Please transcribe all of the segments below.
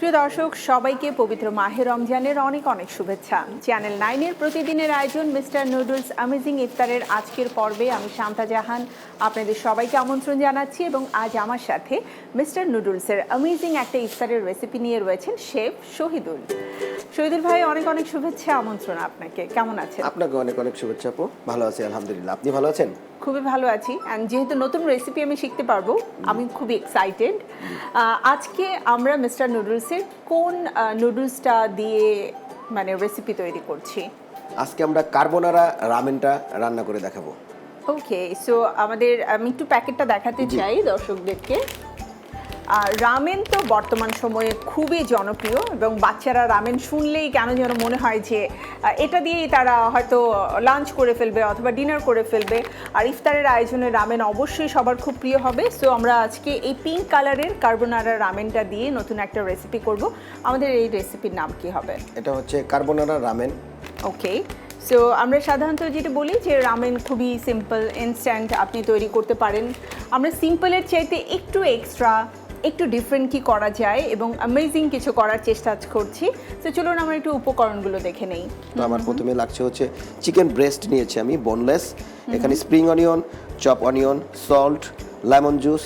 প্রিয় দর্শক সবাইকে পবিত্র মাহে রমজানের অনেক অনেক শুভেচ্ছা। চ্যানেল 9 এর প্রতিদিনের আয়োজন মিস্টার নুডলস অ্যামেজিং ইফতারের আজকের পর্বে আমি শান্তা জাহান আপনাদের সবাইকে আমন্ত্রণ জানাচ্ছি এবং আজ আমার সাথে মিস্টার নুডলসের অ্যামেজিং একটা ইফতারের রেসিপি নিয়ে রয়েছেন শেফ শহীদুল। শহীদুল ভাই অনেক অনেক শুভেচ্ছা, আমন্ত্রণ আপনাকে। কেমন আছেন? আপনাকে অনেক অনেক শুভেচ্ছা আপু। ভালো আছি আলহামদুলিল্লাহ। আপনি ভালো আছেন? খুবই ভালো আছি, অ্যান্ড যেহেতু নতুন রেসিপি আমি শিখতে পারবো আমি খুবই এক্সাইটেড। আজকে আমরা মিস্টার নুডলসের কোন নুডলসটা দিয়ে মানে রেসিপি তৈরি করছি? আজকে আমরা কার্বোনারা রামেনটা রান্না করে দেখাবো। ওকে, সো আমি একটু প্যাকেটটা দেখাতে চাই দর্শকদেরকে। রামেন তো বর্তমান সময়ে খুবই জনপ্রিয় এবং বাচ্চারা রামেন শুনলেই কেন যেন মনে হয় যে এটা দিয়েই তারা হয়তো লাঞ্চ করে ফেলবে অথবা ডিনার করে ফেলবে। আর ইফতারের আয়োজনে রামেন অবশ্যই সবার খুব প্রিয় হবে। সো আমরা আজকে এই পিঙ্ক কালারের কার্বোনারা রামেনটা দিয়ে নতুন একটা রেসিপি করব। আমাদের এই রেসিপির নাম কি হবে? এটা হচ্ছে কার্বোনারা রামেন। ওকে, সো আমরা সাধারণত যেটা বলি যে রামেন খুবই সিম্পল, ইনস্ট্যান্ট আপনি তৈরি করতে পারেন। আমরা সিম্পলের চাইতে একটু এক্সট্রা, একটু ডিফারেন্ট কি করা যায় এবং অ্যামেজিং কিছু করার চেষ্টা করছি। তো চলুন আমরা একটু উপকরণগুলো দেখে নেই। তো আমার প্রথমে লাগছে হচ্ছে চিকেন ব্রেস্ট নিয়েছি আমি বোনলেস। এখানে spring onion, chop onion, salt, lemon juice,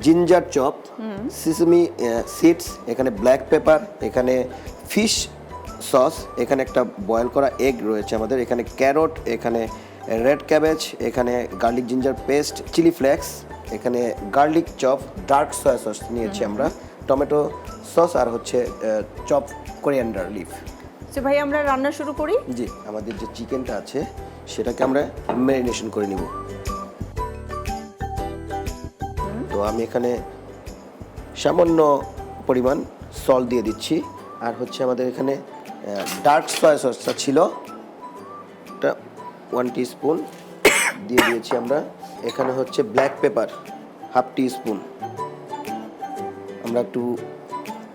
ginger chop, সিসমি seeds, এখানে ব্ল্যাক পেপার, এখানে ফিশ সস, এখানে একটা বয়েল করা এগ রয়েছে আমাদের, এখানে ক্যারট, এখানে রেড ক্যাবেজ, এখানে garlic ginger paste, chilli flakes, এখানে garlic chop, dark soy sauce নিয়েছি আমরা, টমেটো সস আর হচ্ছে চপ কোরিয়ান্ডার লিফ। তো ভাই আমরা রান্না শুরু করি। জি, আমাদের যে চিকেনটা আছে সেটাকে আমরা ম্যারিনেশন করে নিব। তো আমি এখানে সামান্য পরিমাণ সল্ট দিয়ে দিচ্ছি আর হচ্ছে আমাদের এখানে ডার্ক সয়া সসটা ছিল এটা 1 টিস্পুন দিয়ে দিয়েছি আমরা। এখানে হচ্ছে ব্ল্যাক পেপার 1/2 টিস্পুন। আমরা একটু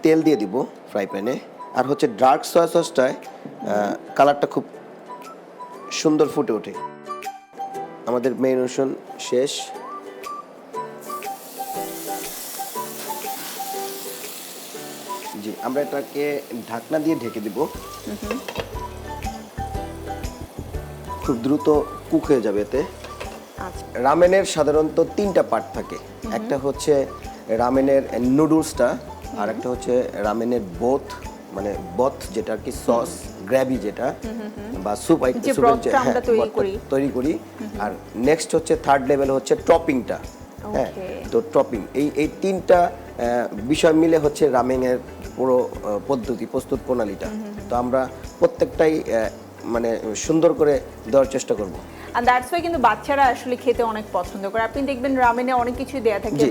তেল দিয়ে দিব ফ্রাই প্যানে। আর হচ্ছে ডার্ক সয়া সসটায় কালারটা খুব সুন্দর ফুটে ওঠে। আমাদের ম্যারিনেশন শেষ। জি, আমরা এটাকে ঢাকনা দিয়ে ঢেকে দিব। খুব দ্রুত কুক হয়ে যাবে এতে। রামেনের সাধারণত 3টা পার্ট থাকে। একটা হচ্ছে রামেনের নুডলসটা, আর একটা হচ্ছে রামেনের বোথ, মানে বথ যেটা আর কি সস গ্রেভি যেটা বা স্যুপ তৈরি করি। আর নেক্সট হচ্ছে থার্ড লেভেল হচ্ছে টপিংটা। হ্যাঁ, তো টপিং এই 3টা বিষয় মিলে হচ্ছে রামেনের পুরো পদ্ধতি, প্রস্তুত প্রণালীটা। তো আমরা প্রত্যেকটাই মানে সুন্দর করে দেওয়ার চেষ্টা করব। আর দ্যাটস ওয়াই কিন্তু বাচ্চারা আসলে খেতে অনেক পছন্দ করে। আপনি দেখবেন রামেনে অনেক কিছু দেয়া থাকে,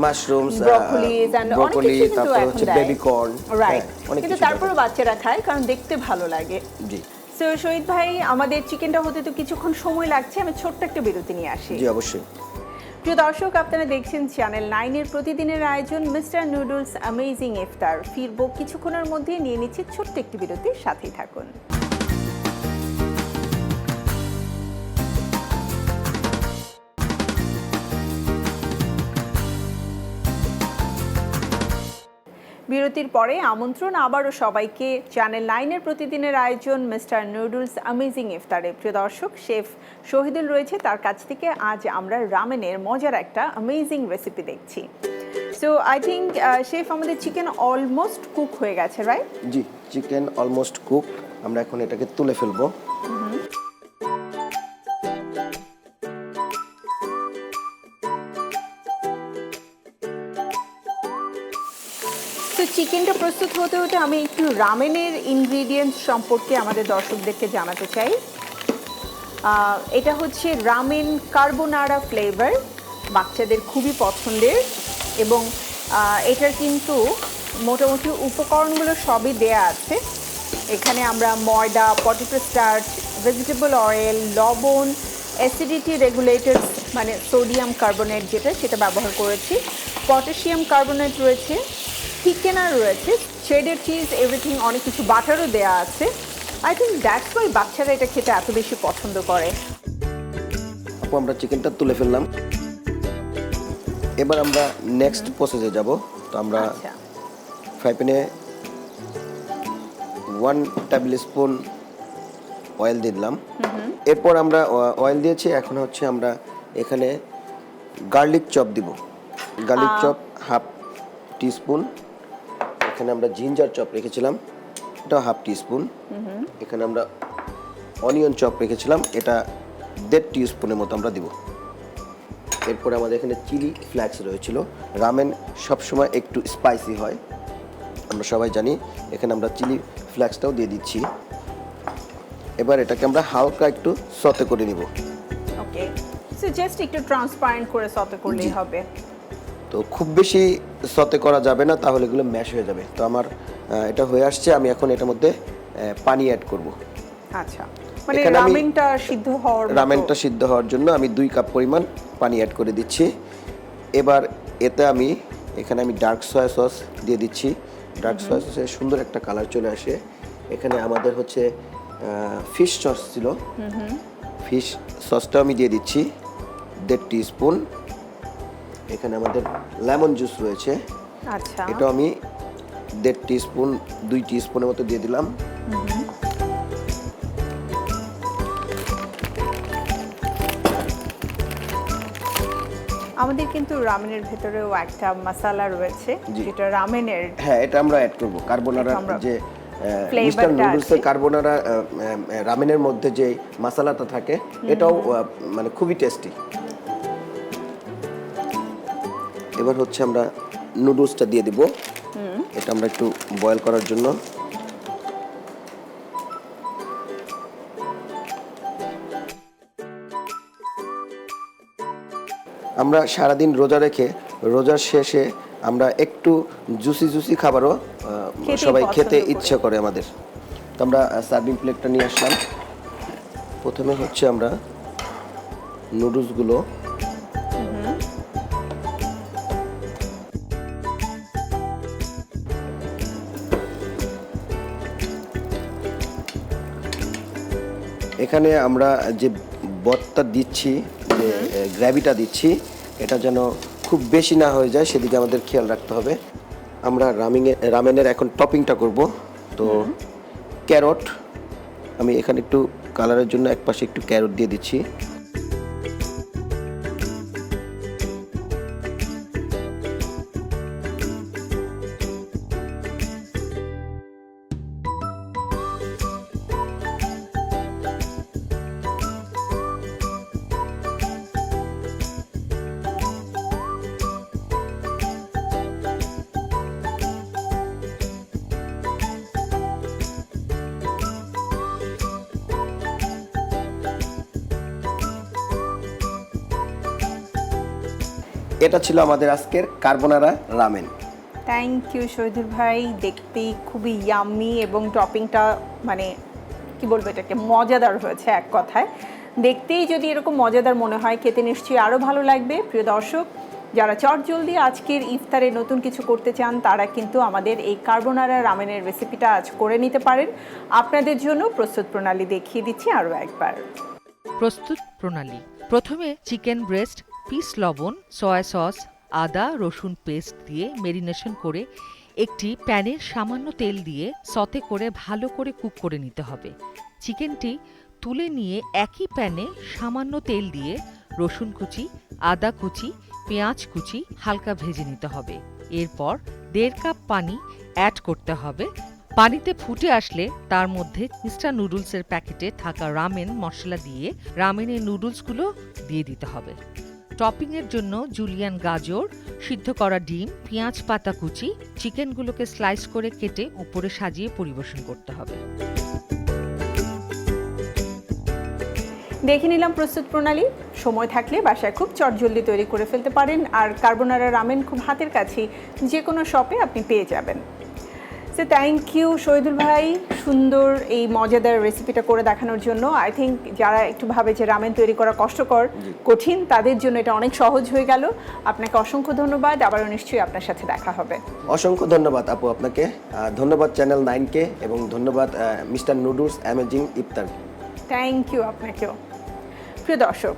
মাশরুমস, ব্রকলিজ এন্ড অনেক কিছু কিন্তু এখন দেয়, বেবি কর্ন, রাইট। কিন্তু তারপরেও বাচ্চারা খায় কারণ দেখতে ভালো লাগে। জি। সো শহীদ ভাই, আমাদের চিকেনটা হতে তো কিছুক্ষণ সময় লাগছে, আমি ছোট্ট একটা বিরতি নিয়ে আসি। জি অবশ্যই। প্রিয় দর্শক, আপনারা দেখছেন চ্যানেল 9 এর প্রতিদিনের আয়োজন মিস্টার নুডলস অ্যামেজিং ইফতার। ফিরবো কিছুক্ষণের মধ্যে, নিয়ে নিচ্ছি ছোট্ট একটি বিরতি, সাথেই থাকুন। বিরতির পরে আমন্ত্রণ আবারও সবাইকে চ্যানেল 9 এর প্রতিদিনের আয়োজন মিস্টার নুডলস অ্যামেজিং ইফতারে। প্রিয় দর্শক, শেফ শহীদুল রয়েছে, তার কাছ থেকে আজ আমরা রামেনের মজার একটা অ্যামেজিং রেসিপি দেখছি। সো আই থিঙ্ক শেফ, আমাদের চিকেন অলমোস্ট কুক হয়ে গেছে, রাইট? জি, চিকেন অলমোস্ট কুক। আমরা এখন এটাকে তুলে ফেলবো। তো চিকেনটা প্রস্তুত হতে হতে আমি একটু রামেনের ইনগ্রিডিয়েন্টস সম্পর্কে আমাদের দর্শকদেরকে জানাতে চাই। এটা হচ্ছে রামেন কার্বোনারা ফ্লেভার, বাচ্চাদের খুবই পছন্দের এবং এটার কিন্তু মোটামুটি উপকরণগুলো সবই দেয়া আছে। এখানে আমরা ময়দা, পটেটো স্টার্চ, ভেজিটেবল অয়েল, লবণ, অ্যাসিডিটি রেগুলেটরস মানে সোডিয়াম কার্বনেট যেটা, সেটা ব্যবহার করেছি। পটাশিয়াম কার্বনেট রয়েছে, থিকেনার রয়েছে, শেডেড চিজ, এভরিথিং, অনেক কিছু বাটারও দেওয়া আছে। আই থিঙ্ক দ্যাটস ওয়াই বাচ্চারা এটা খেতে এত বেশি পছন্দ করে। আপু, আমরা চিকেনটা তুলে ফেললাম। এবার আমরা নেক্সট প্রসেসে যাব। তো আমরা ফ্রাই প্যানে 1 টেবিল স্পুন অয়েল দিলাম। এরপর আমরা অয়েল দিয়েছি, এখন হচ্ছে আমরা এখানে গার্লিক চপ দিব। Garlic chop half teaspoon. এখানে আমরা জিঞ্জার চপ রেখেছিলাম, এটা হাফ টিস্পুন। এখানে আমরা অনিয়ন চপ রেখেছিলাম, এটা 1.5 টিস্পুনের মতো আমরা দিব। এরপরে আমাদের এখানে চিলি ফ্লেক্স রয়েছিল। রামেন সবসময় একটু স্পাইসি হয়, আমরা সবাই জানি। এখানে আমরা চিলি ফ্লেক্সটাও দিয়ে দিচ্ছি। এবার এটাকে আমরা হালকা একটু সতে করে নিব। ওকে, সো জাস্ট একটু ট্রান্সপারেন্ট করে সতে করলেই হবে। তো খুব বেশি সতে করা যাবে না, তাহলে এগুলো ম্যাশ হয়ে যাবে। তো আমার এটা হয়ে আসছে, আমি এখন এটার মধ্যে পানি অ্যাড করব। আচ্ছা, মানে রামেনটা সিদ্ধ হওয়ার জন্য আমি 2 কাপ পরিমাণ পানি অ্যাড করে দিচ্ছি। এবার এতে আমি এখানে ডার্ক সয়া সস দিয়ে দিচ্ছি। ডার্ক সয়া সসে সুন্দর একটা কালার চলে আসে। এখানে আমাদের হচ্ছে ফিশ সস ছিল, ফিশ সসটা আমি দিয়ে দিচ্ছি 1.5 টিস্পুন। এখানে আমাদের লেমন জুস রয়েছে, আচ্ছা, এটা আমি 1.5 টিস্পুন 2 টিস্পুনের মতো দিয়ে দিলাম। আমাদের কিন্তু রামেনের ভেতরেও একটা মশলা রয়েছে, যেটা রামেনের, হ্যাঁ এটা আমরা অ্যাড করব। কার্বোনারা যে মিস্টার ফ্লেভারটা নুডলসের কার্বোনারা রামেনের মধ্যে যে মশলাটা থাকে, এটাও মানে খুবই টেস্টি। এবার হচ্ছে আমরা নুডলসটা দিয়ে দিব। এটা আমরা একটু বয়েল করার জন্য। আমরা সারাদিন রোজা রেখে রোজার শেষে আমরা একটু জুসি খাবারও সবাই খেতে ইচ্ছা করে আমাদের। তো আমরা সার্ভিং প্লেটটা নিয়ে আসলাম। প্রথমে হচ্ছে আমরা নুডলসগুলো এখানে আমরা যে বটটা দিচ্ছি, যে গ্রেভিটা দিচ্ছি, এটা যেন খুব বেশি না হয়ে যায়, সেদিকে আমাদের খেয়াল রাখতে হবে। আমরা রামেনের এখন টপিংটা করব। তো ক্যারট, আমি এখানে একটু কালারের জন্য একপাশে একটু ক্যারট দিয়ে দিচ্ছি। এটা ছিল আমাদের আজকের carbonara ramen. Thank you Shahidul ভাই, দেখতেই খুবই ইয়াম্মি এবং টপিংটা মানে কি বলবো, এটাকে মজাদার হয়েছে এক কথায়। দেখতেই যদি এরকম মজাদার মনে হয়, খেতে নিশ্চয়ই আরও ভালো লাগবে। প্রিয় দর্শক, যারা চটজলদি আজকের ইফতারে নতুন কিছু করতে চান, তারা কিন্তু আমাদের এই কার্বোনারা রামেনের রেসিপিটা আজ করে নিতে পারেন। আপনাদের জন্য প্রস্তুত প্রণালী দেখিয়ে দিচ্ছি আরও একবার। প্রস্তুত প্রণালী: প্রথমে চিকেন ব্রেস্ট, পিস লবণ, সয়া সস, আদা রসুন পেস্ট দিয়ে মেরিনেশন করে একটি প্যানে সামান্য তেল দিয়ে সতে করে ভালো করে কুক করে নিতে হবে। চিকেনটি তুলে নিয়ে একই প্যানে সামান্য তেল দিয়ে রসুন কুচি, আদা কুচি, পেঁয়াজ কুচি হালকা ভেজে নিতে হবে। এরপর 1.5 কাপ পানি অ্যাড করতে হবে। পানিতে ফুটে আসলে তার মধ্যে মিস্টার নুডলসের প্যাকেটে থাকা রামেন মশলা দিয়ে রামেনের নুডলসগুলো দিয়ে দিতে হবে। টপিংয়ের জন্য জুলিয়ান গাজর, সিদ্ধ করা ডিম, পেঁয়াজ পাতা কুচি, চিকেনগুলোকে স্লাইস করে কেটে উপরে সাজিয়ে পরিবেশন করতে হবে। দেখে নিলাম প্রস্তুত প্রণালী। সময় থাকলে বাসায় খুব চটজলদি তৈরি করে ফেলতে পারেন। আর কার্বোনারা রামেন খুব হাতের কাছেই যে কোনো শপে আপনি পেয়ে যাবেন। সো থ্যাংক ইউ শহীদুল ভাই, সুন্দর এই মজাদার রেসিপিটা করে দেখানোর জন্য। আই থিঙ্ক যারা একটু ভাবে যে রামেন তৈরি করা কষ্টকর, কঠিন, তাদের জন্য এটা অনেক সহজ হয়ে গেল। আপনাকে অসংখ্য ধন্যবাদ, আবারও নিশ্চয়ই আপনার সাথে দেখা হবে। অসংখ্য ধন্যবাদ আপু আপনাকে, ধন্যবাদ চ্যানেল 9কে, এবং ধন্যবাদ মিস্টার নুডলস অ্যামেজিং ইফতার। থ্যাংক ইউ আপনাকেও। প্রিয় দর্শক,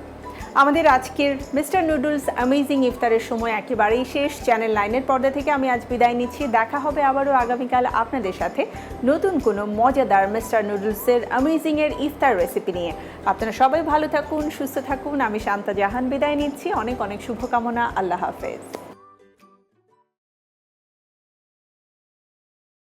আমাদের আজকের মিস্টার নুডলস অ্যামেজিং ইফতারের সময় একেবারেই শেষ। চ্যানেল 9-এর পর্দা থেকে আমি আজ বিদায় নিচ্ছি। দেখা হবে আবারও আগামীকাল আপনাদের সাথে নতুন কোনো মজাদার মিস্টার নুডলসের অ্যামেজিংয়ের ইফতার রেসিপি নিয়ে। আপনারা সবাই ভালো থাকুন, সুস্থ থাকুন। আমি শান্তা জাহান বিদায় নিচ্ছি। অনেক অনেক শুভকামনা। আল্লাহ হাফেজ।